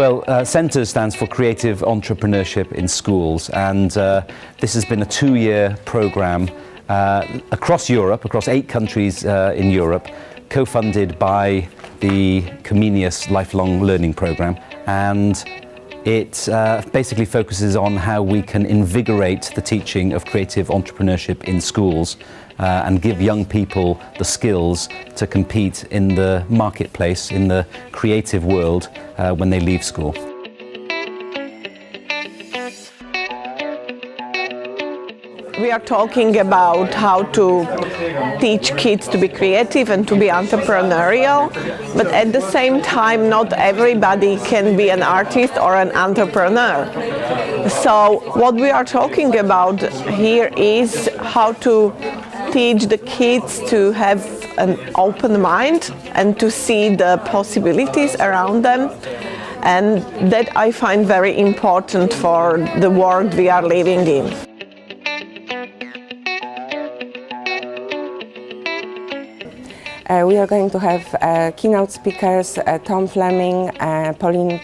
Well, CENTER stands for Creative Entrepreneurship in Schools, and this has been a 2-year program across Europe, across 8 countries in Europe, co-funded by the Comenius Lifelong Learning Program, and it basically focuses on how we can invigorate the teaching of creative entrepreneurship in schools and give young people the skills to compete in the marketplace, in the creative world when they leave school. We are talking about how to teach kids to be creative and to be entrepreneurial, but at the same time not everybody can be an artist or an entrepreneur. So what we are talking about here is how to teach the kids to have an open mind and to see the possibilities around them, and that I find very important for the world we are living in. We are going to have keynote speakers, Tom Fleming, Pauline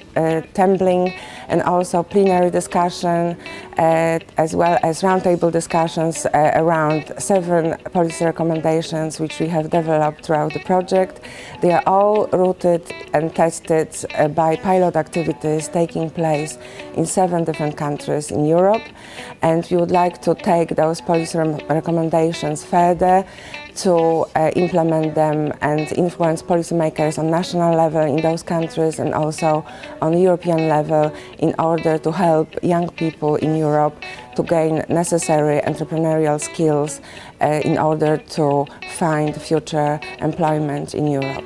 Tembling, and also plenary discussion, as well as roundtable discussions around 7 policy recommendations which we have developed throughout the project. They are all rooted and tested by pilot activities taking place in 7 different countries in Europe, and we would like to take those policy recommendations further to implement them and influence policymakers on national level in those countries and also on European level in order to help young people in Europe to gain necessary entrepreneurial skills in order to find future employment in Europe.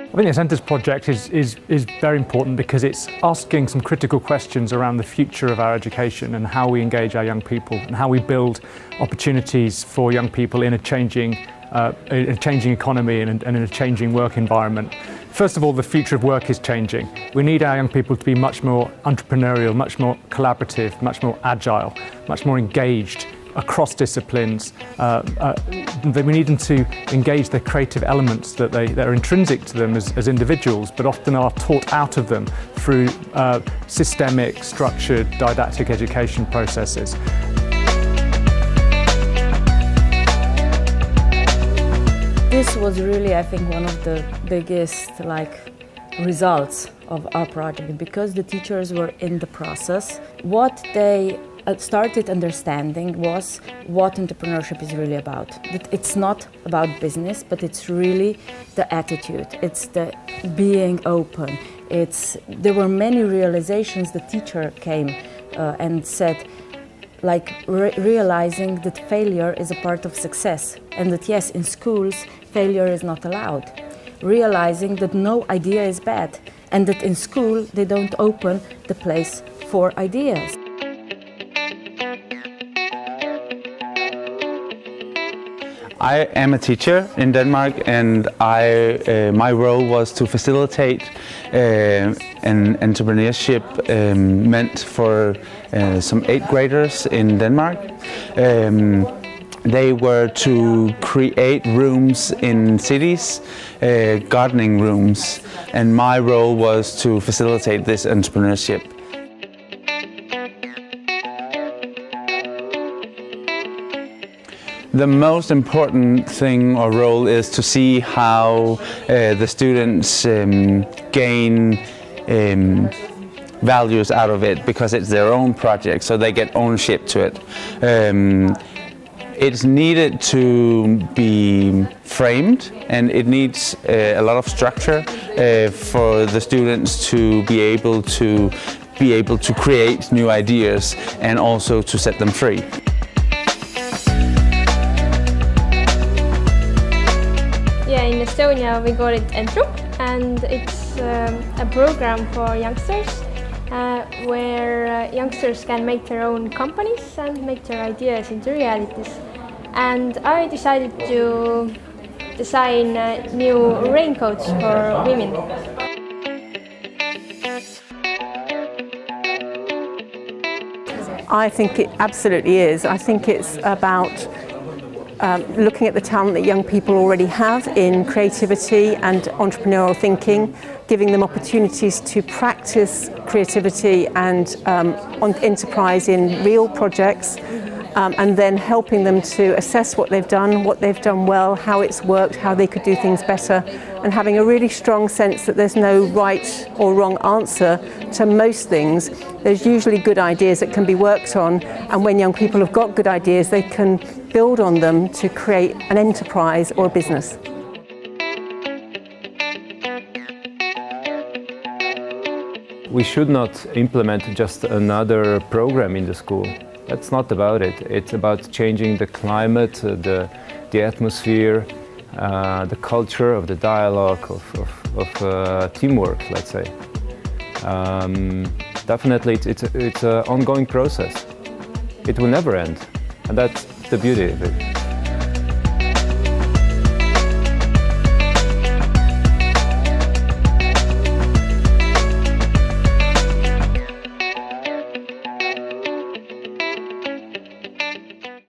I think the Centre's project is very important because it's asking some critical questions around the future of our education and how we engage our young people and how we build opportunities for young people in a changing economy and in a changing work environment. First of all, the future of work is changing. We need our young people to be much more entrepreneurial, much more collaborative, much more agile, much more engaged across disciplines. We need them to engage the creative elements that are intrinsic to them as individuals, but often are taught out of them through systemic, structured, didactic education processes. This was really, I think, one of the biggest results of our project, because the teachers were in the process. What they started understanding was what entrepreneurship is really about. That it's not about business, but it's really the attitude. It's the being open. There were many realizations. The teacher came and said, realizing that failure is a part of success, and that yes, in schools, failure is not allowed. Realizing that no idea is bad, and that in school they don't open the place for ideas. I am a teacher in Denmark, and my role was to facilitate an entrepreneurship meant for some 8th graders in Denmark. They were to create rooms in cities, gardening rooms, and my role was to facilitate this entrepreneurship. The most important thing or role is to see how the students gain values out of it, because it's their own project, so they get ownership to it. It's needed to be framed, and it needs a lot of structure for the students to be able to create new ideas and also to set them free. In Estonia we got it Entrup, and it's a program for youngsters where youngsters can make their own companies and make their ideas into realities. And I decided to design new raincoats for women. I think it absolutely is. I think it's about looking at the talent that young people already have in creativity and entrepreneurial thinking, giving them opportunities to practice creativity and enterprise in real projects, and then helping them to assess what they've done well, how it's worked, how they could do things better, and having a really strong sense that there's no right or wrong answer to most things. There's usually good ideas that can be worked on, and when young people have got good ideas, they can build on them to create an enterprise or a business. We should not implement just another program in the school. That's not about it. It's about changing the climate, the atmosphere, the culture of the dialogue, of teamwork, let's say. Definitely, it's an ongoing process. It will never end, and that's the beauty of it.